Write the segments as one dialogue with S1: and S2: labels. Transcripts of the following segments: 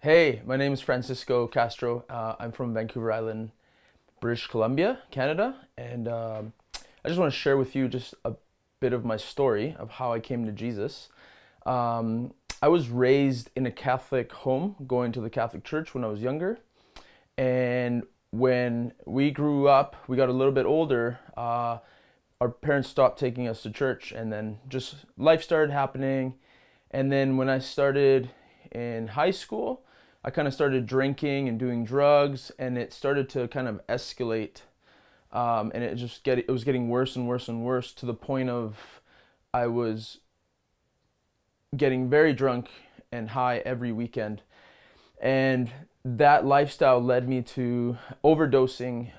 S1: Hey, my name is Francisco Castro. I'm from Vancouver Island, British Columbia, Canada, and I just want to share with you just a bit of my story of how I came to Jesus. I was raised in a Catholic home, going to the Catholic Church when I was younger, and when we grew up, we got a little bit older, our parents stopped taking us to church, and then just life started happening. And then when I started in high school, I kind of started drinking and doing drugs, and it started to kind of escalate, and it was getting worse and worse and worse, to the point of I was getting very drunk and high every weekend. And that lifestyle led me to overdosing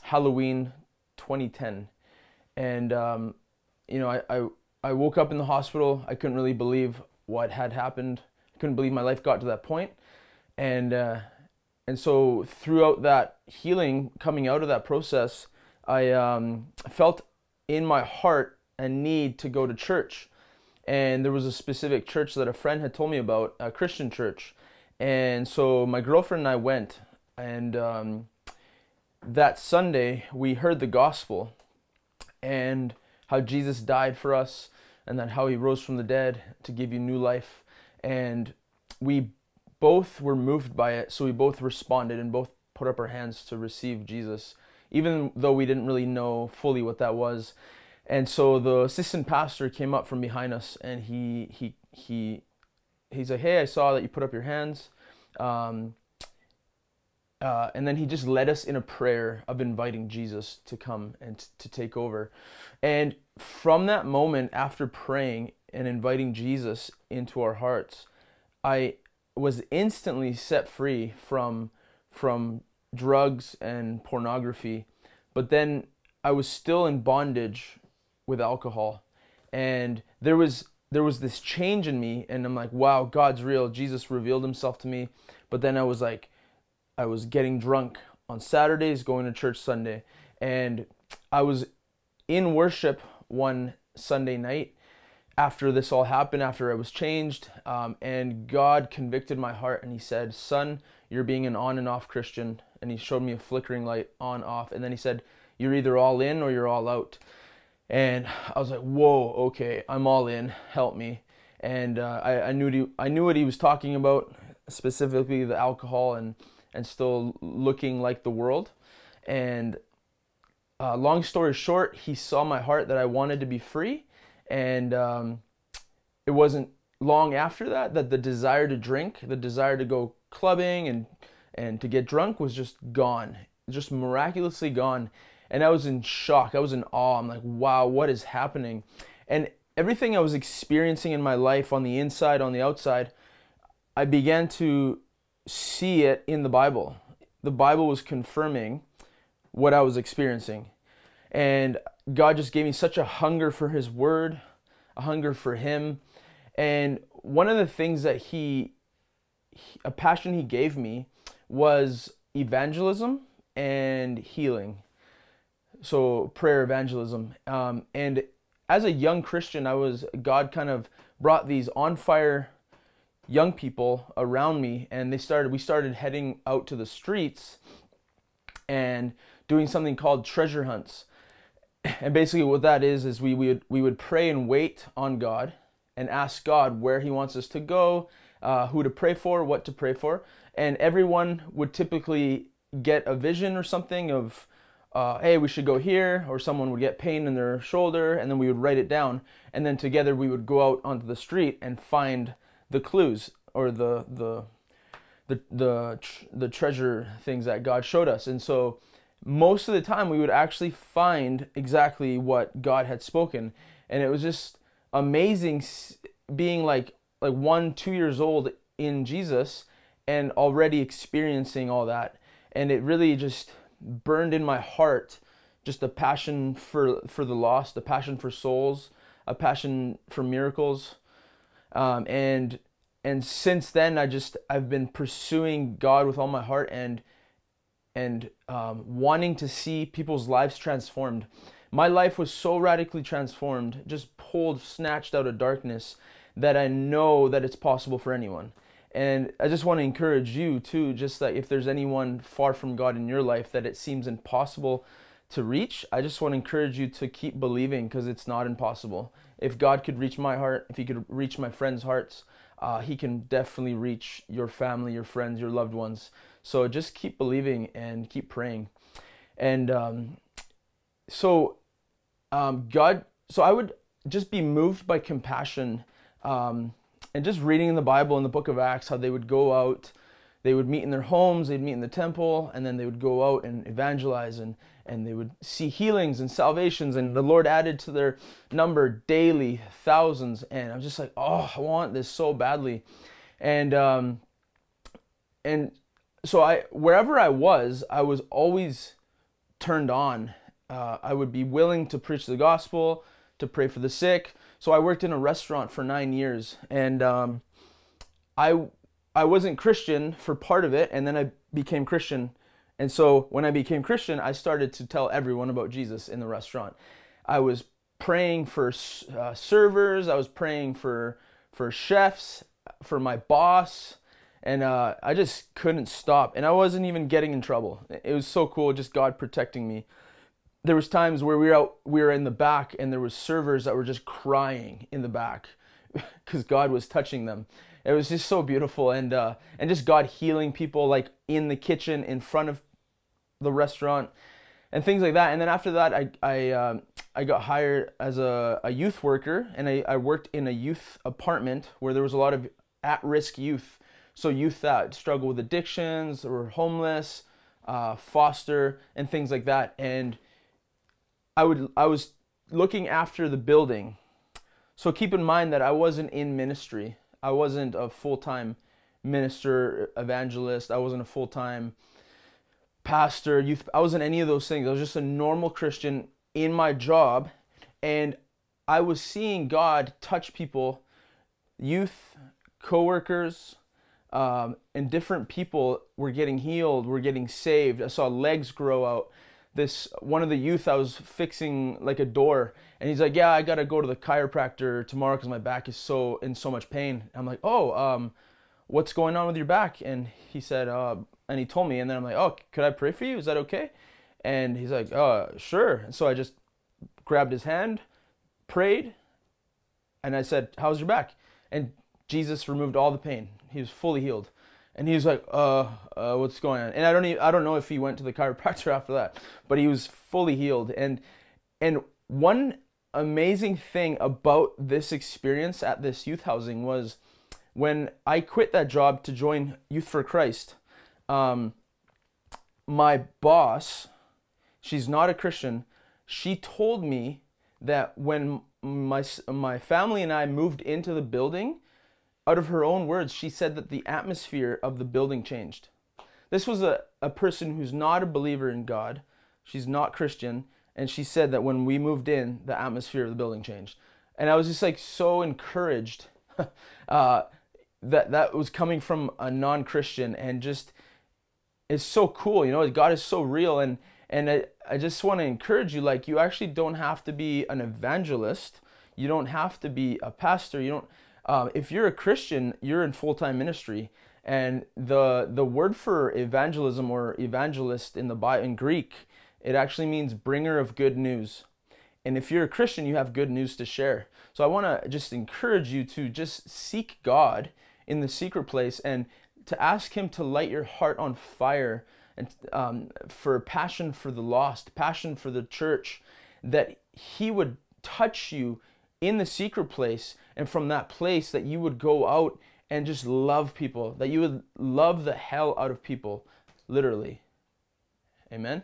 S1: Halloween 2010. And I woke up in the hospital. I couldn't really believe what had happened. I couldn't believe my life got to that point. And so throughout that healing, coming out of that process, I felt in my heart a need to go to church. And there was a specific church that a friend had told me about, a Christian church. And so my girlfriend and I went, and that Sunday we heard the gospel and how Jesus died for us, and then how he rose from the dead to give you new life. And we both were moved by it, so we both responded and both put up our hands to receive Jesus, even though we didn't really know fully what that was. And so the assistant pastor came up from behind us, and he's like, "Hey, I saw that you put up your hands." And then he just led us in a prayer of inviting Jesus to come and to take over. And from that moment, after praying and inviting Jesus into our hearts, I was instantly set free from drugs and pornography. But then I was still in bondage with alcohol. And there was this change in me, and I'm like, wow, God's real. Jesus revealed himself to me. But then I was getting drunk on Saturdays, going to church Sunday. And I was in worship one Sunday night after this all happened, after I was changed, and God convicted my heart, and he said, "Son, you're being an on and off Christian." And he showed me a flickering light on, off, and then he said, "You're either all in or you're all out." And I was like, whoa, okay, I'm all in, help me. And I knew what he was talking about, specifically the alcohol and still looking like the world. And long story short, he saw my heart that I wanted to be free. And it wasn't long after that the desire to drink, the desire to go clubbing and to get drunk was just gone, just miraculously gone. And I was in shock. I was in awe. I'm like, wow, what is happening? And everything I was experiencing in my life, on the inside, on the outside, I began to see it in the Bible. The Bible was confirming what I was experiencing. And God just gave me such a hunger for his word, a hunger for him. And one of the things that a passion he gave me was evangelism and healing. So prayer, evangelism. And as a young Christian, God kind of brought these on fire young people around me, and we started heading out to the streets and doing something called treasure hunts. And basically what that is we would pray and wait on God and ask God where he wants us to go, who to pray for, what to pray for. And everyone would typically get a vision or something of, hey, we should go here, or someone would get pain in their shoulder, and then we would write it down, and then together we would go out onto the street and find the clues, or the treasure things that God showed us. And so most of the time we would actually find exactly what God had spoken. And it was just amazing being like 1-2 years old in Jesus and already experiencing all that. And it really just burned in my heart, just a passion for the lost, a passion for souls, a passion for miracles. And since then I've been pursuing God with all my heart and wanting to see people's lives transformed. My life was so radically transformed, just snatched out of darkness, that I know that it's possible for anyone. And I just want to encourage you too, just that if there's anyone far from God in your life that it seems impossible to reach, I just want to encourage you to keep believing, because it's not impossible. If God could reach my heart, if he could reach my friends' hearts, he can definitely reach your family, your friends, your loved ones. So just keep believing and keep praying. And God, so I would just be moved by compassion, and just reading in the Bible, in the book of Acts, how they would go out, they would meet in their homes, they'd meet in the temple, and then they would go out and evangelize, and they would see healings and salvations, and the Lord added to their number daily thousands. And I'm just like, oh, I want this so badly. And so wherever I was always turned on. I would be willing to preach the gospel, to pray for the sick. So I worked in a restaurant for 9 years, and I wasn't Christian for part of it, and then I became Christian. And so when I became Christian, I started to tell everyone about Jesus in the restaurant. I was praying for servers, I was praying for chefs, for my boss, and I just couldn't stop. And I wasn't even getting in trouble. It was so cool, just God protecting me. There was times where we were in the back, and there was servers that were just crying in the back because God was touching them. It was just so beautiful, and just God healing people, like in the kitchen in front of the restaurant and things like that. And then after that, I got hired as a youth worker, and I worked in a youth apartment where there was a lot of at-risk youth. So youth that struggle with addictions or homeless, foster, and things like that. And I was looking after the building. So keep in mind that I wasn't in ministry. I wasn't a full-time minister, evangelist. I wasn't a full-time pastor, youth. I wasn't any of those things. I was just a normal Christian in my job. And I was seeing God touch people, youth, coworkers, and different people were getting healed, were getting saved. I saw legs grow out. One of the youth, I was fixing like a door, and he's like, yeah, I gotta go to the chiropractor tomorrow because my back is in so much pain. I'm like, oh, what's going on with your back? And he said, and he told me, and then I'm like, oh, could I pray for you? Is that okay? And he's like, sure. And so I just grabbed his hand, prayed, and I said, how's your back? And Jesus removed all the pain. He was fully healed. And he was like, what's going on? And I don't know if he went to the chiropractor after that, but he was fully healed. And one amazing thing about this experience at this youth housing was when I quit that job to join Youth for Christ, my boss, she's not a Christian, she told me that when my family and I moved into the building, out of her own words, she said that the atmosphere of the building changed. This was a person who's not a believer in God. She's not Christian. And she said that when we moved in, the atmosphere of the building changed. And I was just like so encouraged that was coming from a non-Christian, and just, it's so cool. You know, God is so real. And I just want to encourage you, like, you actually don't have to be an evangelist. You don't have to be a pastor. You don't. If you're a Christian, you're in full-time ministry, and the word for evangelism or evangelist in Greek, it actually means bringer of good news. And if you're a Christian, you have good news to share. So I want to just encourage you to just seek God in the secret place, and to ask him to light your heart on fire, and for passion for the lost, passion for the church, that he would touch you in the secret place, and from that place that you would go out and just love people, that you would love the hell out of people, literally. Amen.